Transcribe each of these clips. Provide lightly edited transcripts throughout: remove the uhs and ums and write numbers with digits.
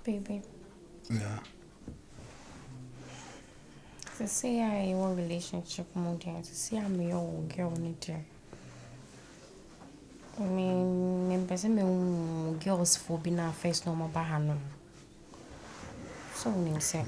Baby. Yeah. To say I want relationship more than to see I'm your girl need me person me girls for being our first normal bahano. So me say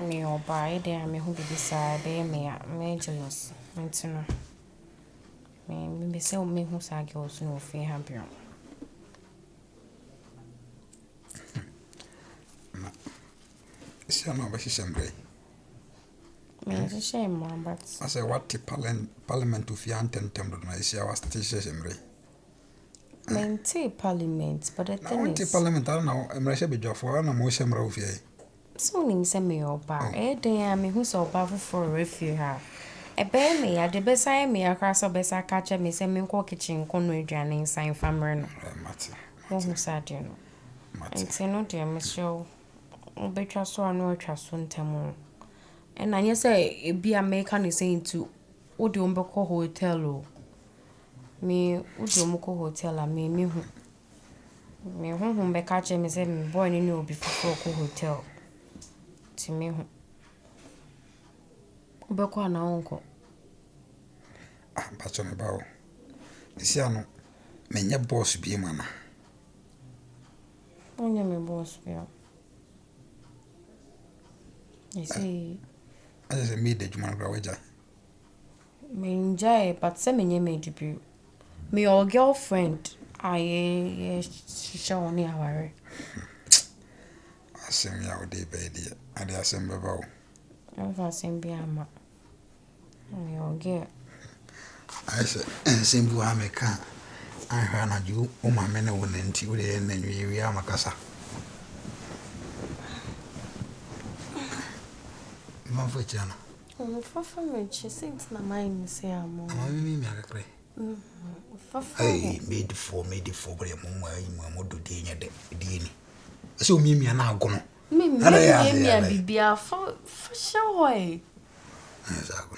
me or buy there me who be beside me jealous. Mentino. Me say me who say girls no fear happy. See, no, but she's embrace. Me is a shame, but I say, what the parliament to fiant and temple, I see our station embrace. maintain parliament, but the Now, thing what the is, parliament, I don't know, embrace a bit of for an emotion of here. so nim say me oba. Then me who so oba for refuge ha. Ebe me ya de besa me akra so besa ka che me say me nko kitchen nko no aduane nsan famre no. Mate. Wo hu sade no. Mate. Enti no de me show obetwa so anu atwa so ntamo. And anya say e bi America no say into wo de ombekọ hotel o. Me wo de omko hotel a me hu. Me hu be ka che me say me boy ni obi foforo ko hotel. Ti me hu. Obekọ na wonko. Ah, but on about. See, I know, me boss be mana. Onye me boss bia. You see, I just made the Juman Grawaja. me enjoy, but say me nye me debut. Me your girlfriend, I show on our. I sing ya day by day, and I assemble about. I'm for same be ama. Me your girl. I said, simple America. I heard you, oh, my men wouldn't until the end, and we are Macassa. Manfrechana. Oh, for me, she sings na mind say am. I mean, I pray. Hey, made for but a moment do DNA. So, me, and I go. Me bibia for sure. Yes, I go.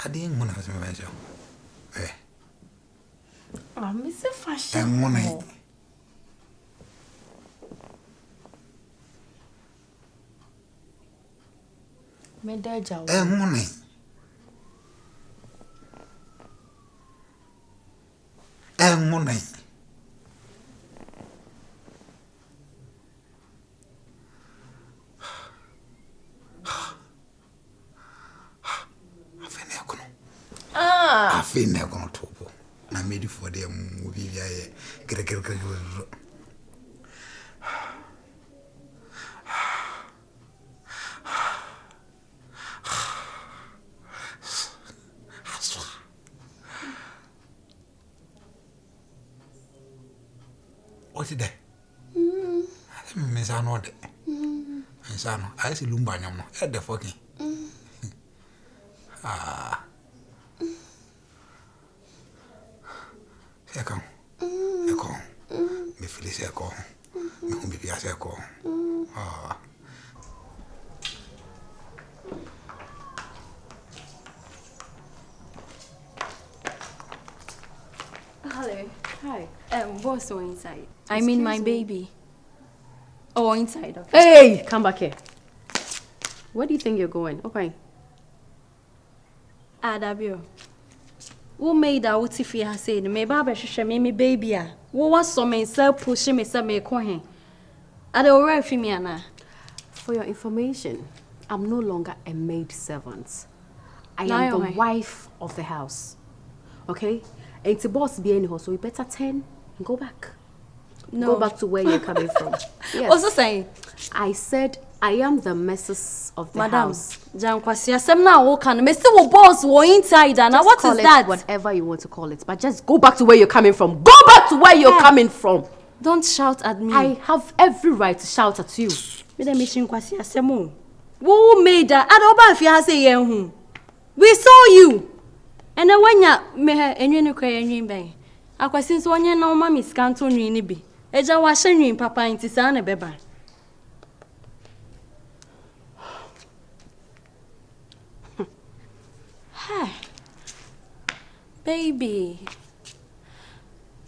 I didn't want to measure. Eh, Ah, me say fashion. and money. Me daja. And money. And money. I feel never going to talk. I made it for them movie. Get. What's it there? Miss Arnold. Miss Arnold. I see Lumbanyam at the fucking. Ah. Second. Echo. Me Phyllis Echo. Me whom be as Echo. Ah. Hello. Hi. What's so inside? I mean my baby. Oh, inside. Okay. Hey, come back here. Where do you think you're going? Okay. Adabio. Who made that what if you said me baba shusha me baby a. What was so me self pushing me say me ko hen. Ade ora fi me ana. For your information, I'm no longer a maid servant. I Now am the you're my- wife of the house. Okay? And the boss be anyhow, so we better turn and go back. No. Go back to where you're coming from. Yes. Also saying, I said I am the missus of the Madam, house. Jan kwasi asem na wo kan. Me say wo boss wo inside and Just what call is it that? whatever you want to call it, but just go back to where you're coming from. Go back to where you're coming from. Don't shout at me. I have every right to shout at you. Me dem mission kwasi asem o. Who made that? Ade oba fi ha say yen hu. We saw you. And then when ya me enwe ne kwa enwe ben. Akwasi nso onye na o ma miskanto nwi ni bi. Eja wa hye nwi papa nti sa na beba. Hey. Baby.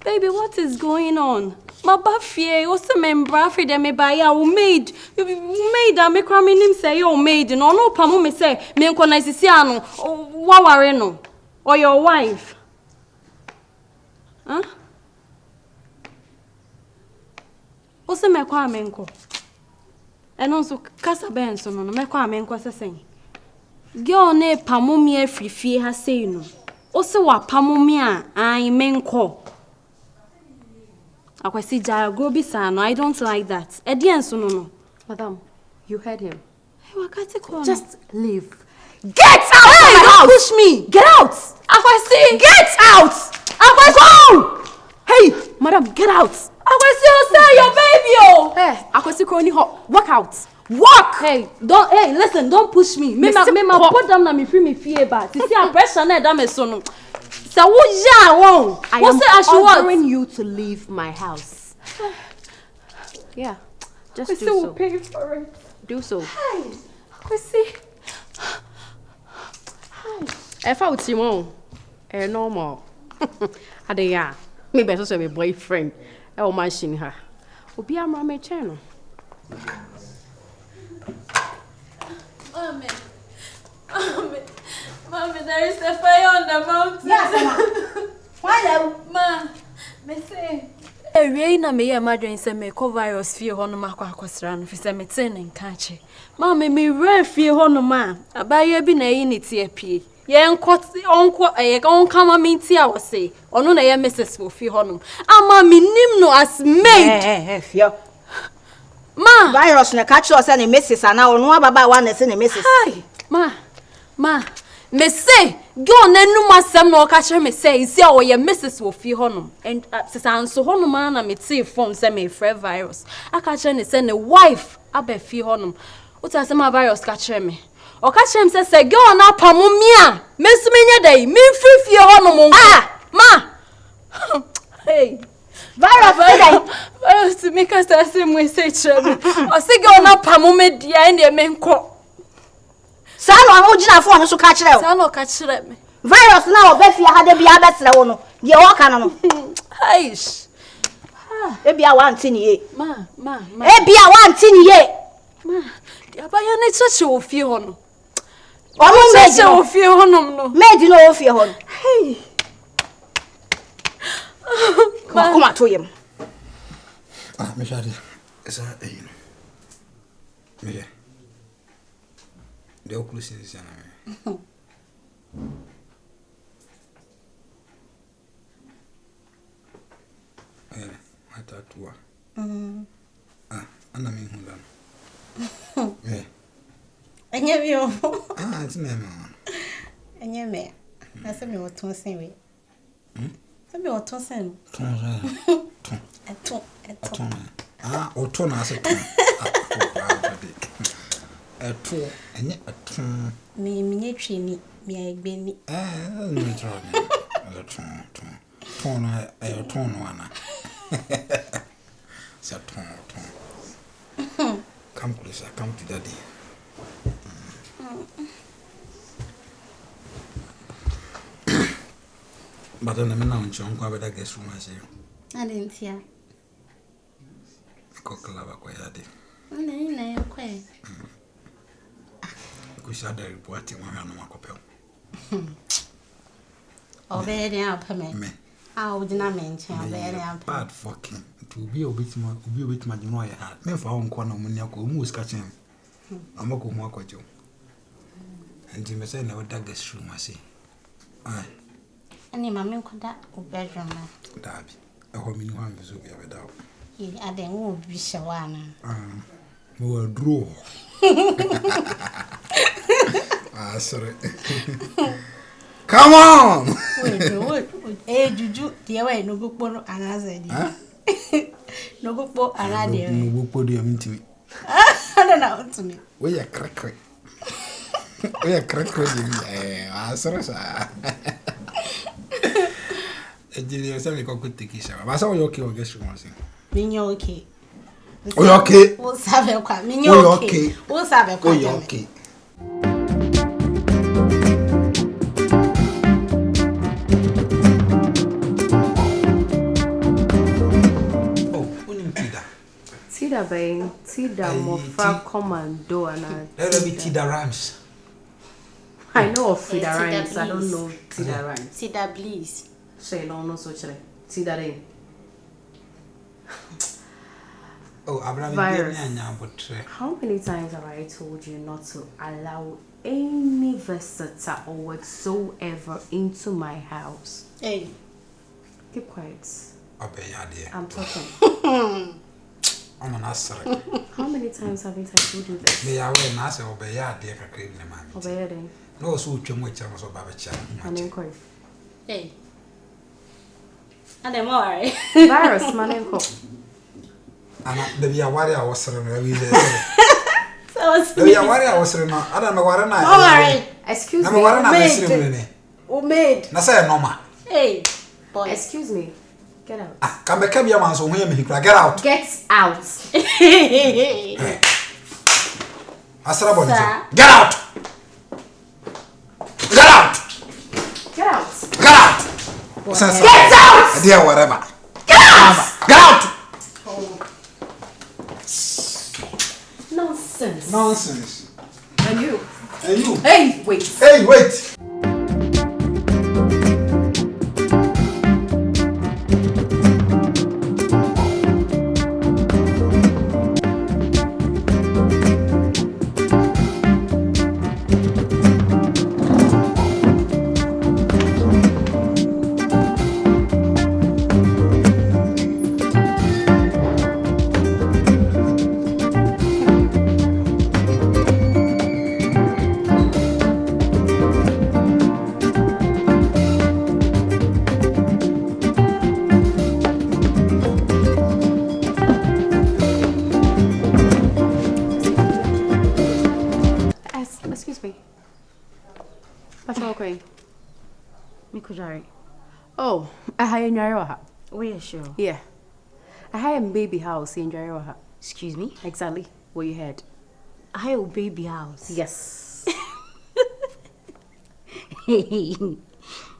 Baby, what is going on? Ma bafie, o se membra fi de me ba ya o maid. Maid a me kwa me nim say o maid no no pa mo me say me nko na sisi ano wa ware no. Or your wife. Huh? O se me kwa me nko. Eno so kasa ben so no me kwa me nko sesen. Girl ne pa mo me afrifie ha sei no. O se wa pa mo me a an me nko. Akwasi jara grobi sa no, I don't like that. Edian so no. Madam, you heard him. Hey, wakati ko. Just leave. Get out of my house! Push me. Get out! Akwasi. Get out! Akwasi. Go! Hey, madam, get out! Akwasi, o say your baby oh. Hey, Akwasi Kroni hot. Walk out. Walk! Hey, listen, don't push me. Me put them na me free me fear ba. You see a pressure na da me so no. So what ya won? I am ordering you to leave my house. Yeah, just do so. Pay for it. Do so. Hey, Akwasi. If I would see one, normal. Adeya, maybe I saw my boyfriend. I will mention her. Obi am my channel. Mommy, there is a fire on the mountain. Yes, ma. Why Ma, me say. Ewie na me ye madwen se me ko virus fie ho no makwa akosra no fi se me tin nka che. Ma me re fie ho no ma. Abaye bi na yi ne tie apie. Ye onko ma me ti a wo se. Ono na ye Mrs. wo fie ho no. Ama me nim no as maid. fio. Ma, Virus na catch us and Mrs. Ana onu ababa wa na se ne Mrs. Hi, ma. Me say, go na nu masem na okache me say, isi a wo ye Mrs. wo fie honum. And sisanso honum na me tie phone say me free virus. Akache ne say ne wife abe fie honum. Uta say ma virus kache me. Okache me say go na pamu mi a. Mesumi nya dai, me free fie honum. Ah, ma. Hey. Virus to make us the same way say chebe. O say go na pamu me dia ende me nko. Sa no ogina fo no so ka kire o. Sa no ka kire me. Virus na obefia ha de bia betre wo no. De wo ka no. Aish. E bia wa ntini ye. Ma. E bia wa ntini ye. Ma, di abaya ne cheche wo fie ho no. Onu cheche wo fie ho no. Made no wo fie ho no. Hey. Come on to him. Ah, me shade. Esa me. De okulusi nsi na me. Atatua. Ana me hunda. Enye bi o. It's me ma. Enye me. Na se me oton sen we. Se me oton sen. Ton. Oton na se ton. Eto enye eton. Me nye twini, me egbeni. No trouble. Ton na ton no ana. Sa ton. Come closer, come to daddy. But then I'm not sure I'm going to get through myself. I didn't hear. Cockle quite a day. No, quite. Because I had reporting one on my copel. Obey up me. I would not mention bad fucking. To be a bit more, be a bit my joy hat. Men for one corner when you're almost catching. I'm a good more quite you. And you may say, never dug this through my sea. Aye. Any mamma could that bedroom. Darby, a home in one was over without. I then won't be shawana. More draw. Sorry. Come on! Eh, Juju, dear way, no book bono another. No book book another. No book put him to me. I don't know to me. We are crack. We are crack. Sorry, sir. Engineer, tell me how good take it. I saw you okay or guess you want to Minyo okay. Oh, okay. We'll have a quack. Minyo okay. We'll have a quack. Okay. Tida Bay, Tida Mofra Commando, and Let me Tida Rhymes. I know of Tida Tida Rhymes, I don't Bliss. know Tida Rhymes. Tida Bliss. Say, no, so Tida Day. Oh, Abraham, Virus. but How many times have I told you not to allow any visitor or whatsoever into my house? Hey. Keep quiet. obey idea. I'm talking. I'm an answer. How many times haven't I told you this? They are away and answer obey idea for creating a man. Obey it. No, so which much I was about a child. And then quiet. Hey. And I'm alright. Virus, my name called. And the be a warrior was surrendering. So The be a warrior was surrendering. I don't know what I'm alright. Excuse Number me. one, I'm Made. ceremony. Who made? Nasa normal. Hey. Boy. Excuse me. Get out. Ah, come back here, man. So when you get out. Get out. Asrabon. Sir. Get out. Get out. Get out. Get out. Get out. Dear whatever. Get out. Get out. Nonsense. Nonsense. And you. And you. Hey, wait. Hey, wait. Excuse me. What's okay? Mikujari. Oh, I had in Jariwaha. Oh, yeah, sure. Yeah. I had a baby house in Jariwaha. Excuse me? Exactly what you heard. I have a baby house. Yes.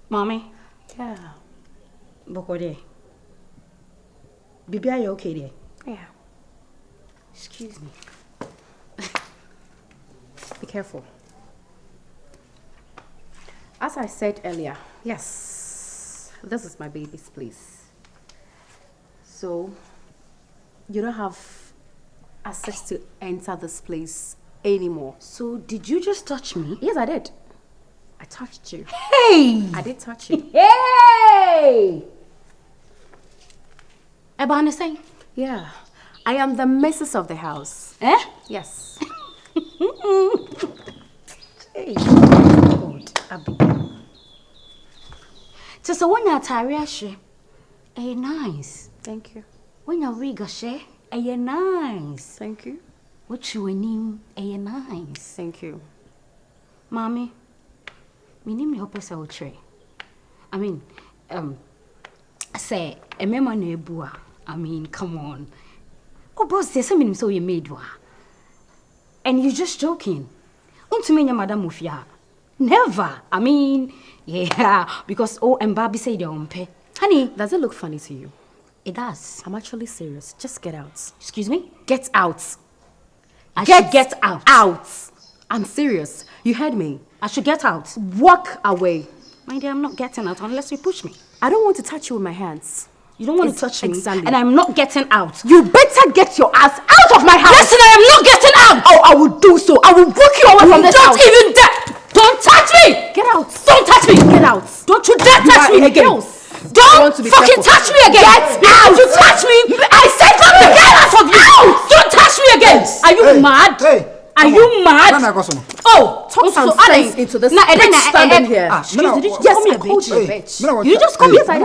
Mommy, Yeah. Bokode. Bibi, are you okay there? Yeah. Excuse me. Be careful. As I said earlier, yes, this is my baby's place. So, you don't have access to enter this place anymore. So, did you just touch me? Yes, I did. I touched you. Hey! I did touch you. Hey! Eba understand? Yeah. I am the missus of the house. Eh? Yes. Hey, God, Abigail. So when you're tired, eh, nice. Thank you. When you're weak, eh, nice. Thank you. What you name, eh, nice. Thank you. Mommy, me name me hope say tray. I mean, say a memo no bua. I mean, come on. Oh, boss, there's something so you made wa. And you're just joking. Unto me, Madam Mufia. Never. I mean, yeah, because and Barbie say they're on pay. Honey, Does it look funny to you? it does. I'm actually serious. Just get out. Excuse me? Get out. I should get out. Out. I'm serious. You heard me. I should get out. Walk away. My dear, I'm not getting out unless you push me. I don't want to touch you with my hands. You don't want It's- to touch me, exactly. and I'm not getting out. You better get your ass out of my house. Listen, I am not getting out. Oh, I will do so. I will walk you away from this house. Don't even dare. Don't touch me. Get out. Don't touch me. Get out. Don't you dare You touch are me a again. girl. I Don't want to be fucking careful. touch me again. Get out. You touch me. I said something. Get out of you. Don't touch me again. Are you mad? Hey. Are you mad? Nana Kosomo. Oh, Talk some sense into this bitch standing here. Excuse me, did you just Yes, call me I a called bitch? you a bitch. You just call me Yes, I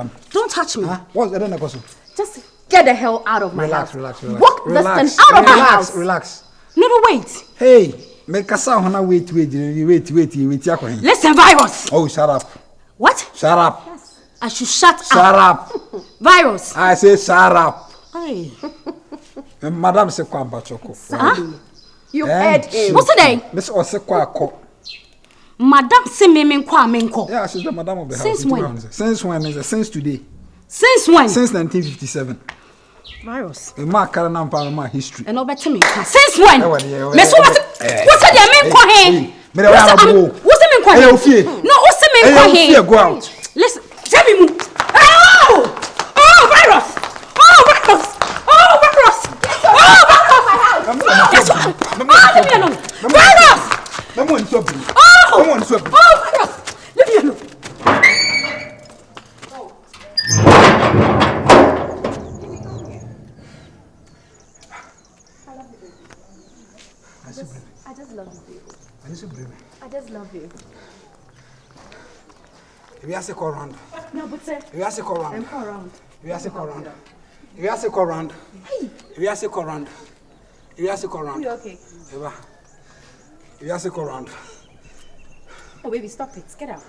did. Don't touch me. What's the Nana Kosomo? Just get the hell out of my Relax, house. relax, relax. Walk this Relax, thing out of my relax, house. Relax. No, wait. Hey, make a sound. Wait. Yakwahin. Listen, virus. Oh, shut up. What? Shut up. I should shut Shut up. up. Virus. I say shut up. Hey. Madam se kwa bachoko. You heard him. What's the name? Miss Osekwa ko. Madam say me menko. Yeah, she's the madam of the house. Since when? Since when? Since today. Since when? Since 1957. Virus. A mark carrying my history. And over to me. Since when? What's the mean for him? What's the mean for him? No, what's the mean for him? Go out. Listen, tell me move. Oh! Oh, Virus! Oh, Virus! Oh, Virus! Oh, Virus! Guess what? Oh, leave me alone. Virus! No one so big. Oh! No one so big. Oh, Virus! Leave me alone. I just love you. I just love you. If you ask a call round. No, but sir. If you ask a call round. I'm call around. If you ask a call round. If you ask a call round. If you ask a call round. If you ask a call round. You okay? Eva. If you ask a call round. Oh, baby, stop it. Get out.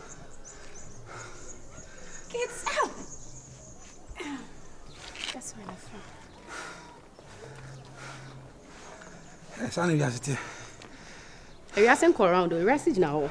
Get out. That's why I feel. Yes, I know you have to. If you ask him call around, the rest is now.